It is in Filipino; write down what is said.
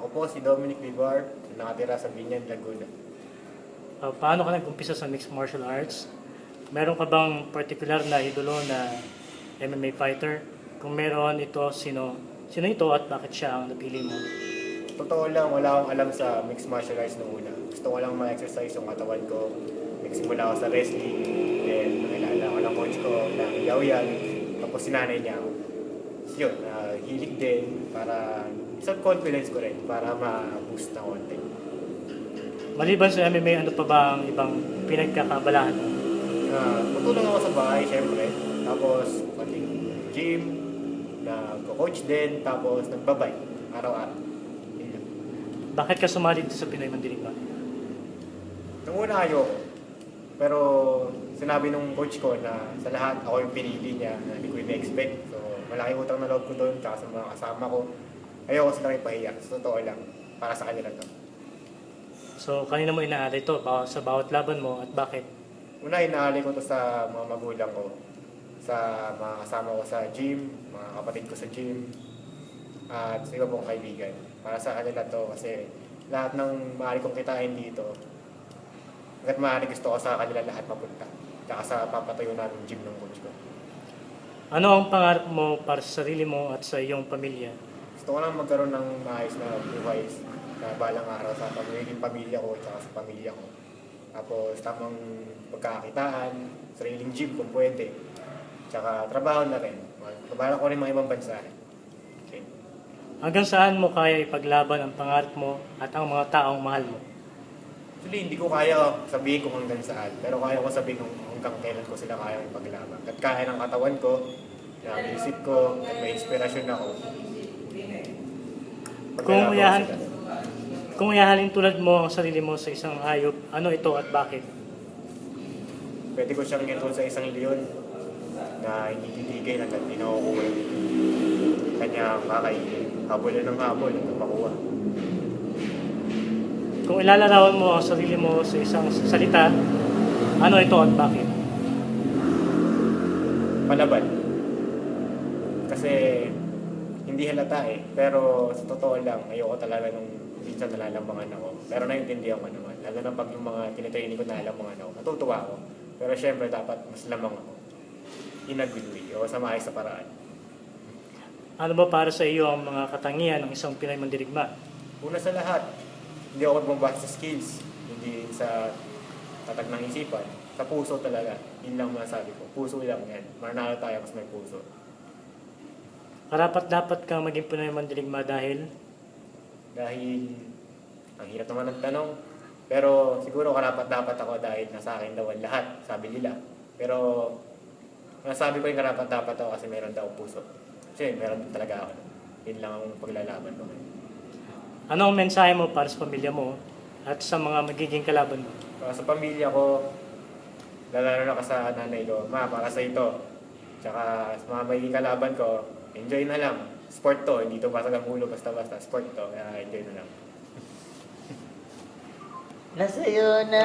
Ako po si Dominic Vivar, nakatira sa Binyan, Laguna. Paano ka nag-umpisa sa mixed martial arts? Meron ka bang particular na idolo na MMA fighter? Kung meron ito, sino ito at bakit siya ang napili mo? Totoo lang, wala akong alam sa mixed martial arts nung una. Gusto ko lang ma-exercise yung katawan ko. Nagsimula ako sa wrestling, then nakilala ko ng coach ko na Yaw-Yan, tapos sinanay niya ako. So yun, hilig din para isang confidence ko rin para ma-boost na konti. Maliban sa MMA, ano pa ba ang ibang pinagkakabalahan mo? Tutulong ako sa bahay, syempre. Tapos, pating gym, nag-coach din, tapos nagbabike, araw-araw. Yun lang. Bakit ka sumali dito sa Pinoy Mandirigma? Nung una ayoko. Pero sinabi nung coach ko na sa lahat ako yung pinili niya na hindi ko in-expect. So, malaki utang na loob ko doon, tsaka sa mga kasama ko. Ayoko silang ipahiya. Sa totoo lang, para sa kanila to. So, kanina mo inaalay ito sa bawat laban mo at bakit? Una, inaali ko to sa mga magulang ko, sa mga kasama ko sa gym, mga kapatid ko sa gym, at sa iba pong kaibigan. Para sa kanila to kasi lahat ng maaari kong kitain dito, hanggat maaari gusto ko sa kanila lahat mapunta. Tsaka sa papatayo namin gym ng coach ko. Ano ang pangarap mo para sa sarili mo at sa iyong pamilya? Gusto ko lang magkaroon ng maayos na buhay na balang araw sa pamilya ko at sa pamilya ko. Tapos tamang pagkakakitaan, sariling gym kung pwede. Tsaka trabaho na rin. Trabaho ko rin mga ibang bansa. Okay. Hanggang saan mo kaya ipaglaban ang pangarap mo at ang mga taong mahal mo? Actually, hindi ko kaya sabihin kung hanggang saan. Pero kaya ko sabihin kung hanggang kailan ko sila kaya ipaglaban. At kaya ng katawan ko, ng isip ko, at may inspirasyon ako. Kung ihahalin tulad mo ang sarili mo sa isang hayop, ano ito at bakit? Pwede ko siyang ito sa isang leon na hindi titigil hanggang hindi nakukuha yung kanyang kakainin. Habol ng habol hanggang makuha. Kung ilalarawan mo ang sarili mo sa isang salita, ano ito at bakit? Palaban. Kasi hindi halata eh. Pero sa totoo lang, ayoko talaga nung minsan nalalambangan ako. Pero naiintindihan ko naman. Lalo na pag yung mga tinitraining ko nalalambangan ako. Natutuwa ako. Pero syempre dapat mas lamang ako. In a good way. O sa maayos sa paraan. Ano ba para sa iyo ang mga katangian ng isang Pinoy Mandirigma? Una sa lahat, hindi ako magbabase sa skills. Hindi sa tatag ng isipan. Sa puso talaga. Yun lang masasabi ko. Puso lang yan. Mananalo tayo mas may puso. Karapat-dapat kang maging Pinoy Mandirigma dahil ang hirap naman ng tanong. Pero siguro karapat-dapat ako dahil nasa akin daw ang lahat, sabi nila. Pero nasabi ko yung karapat-dapat ako kasi meron daw puso. Kasi meron din talaga ako. Yun lang ang paglalaban ko. ano ang mensahe mo para sa pamilya mo at sa mga magiging kalaban mo? Sa pamilya ko, lalo na sa nanay ko, ma, para sa ito. Tsaka sa mga magiging kalaban ko, enjoy na lang. Sport to, hindi to basag ang ulo basta-basta. Sport to, kaya enjoy na lang. Nasa'yo na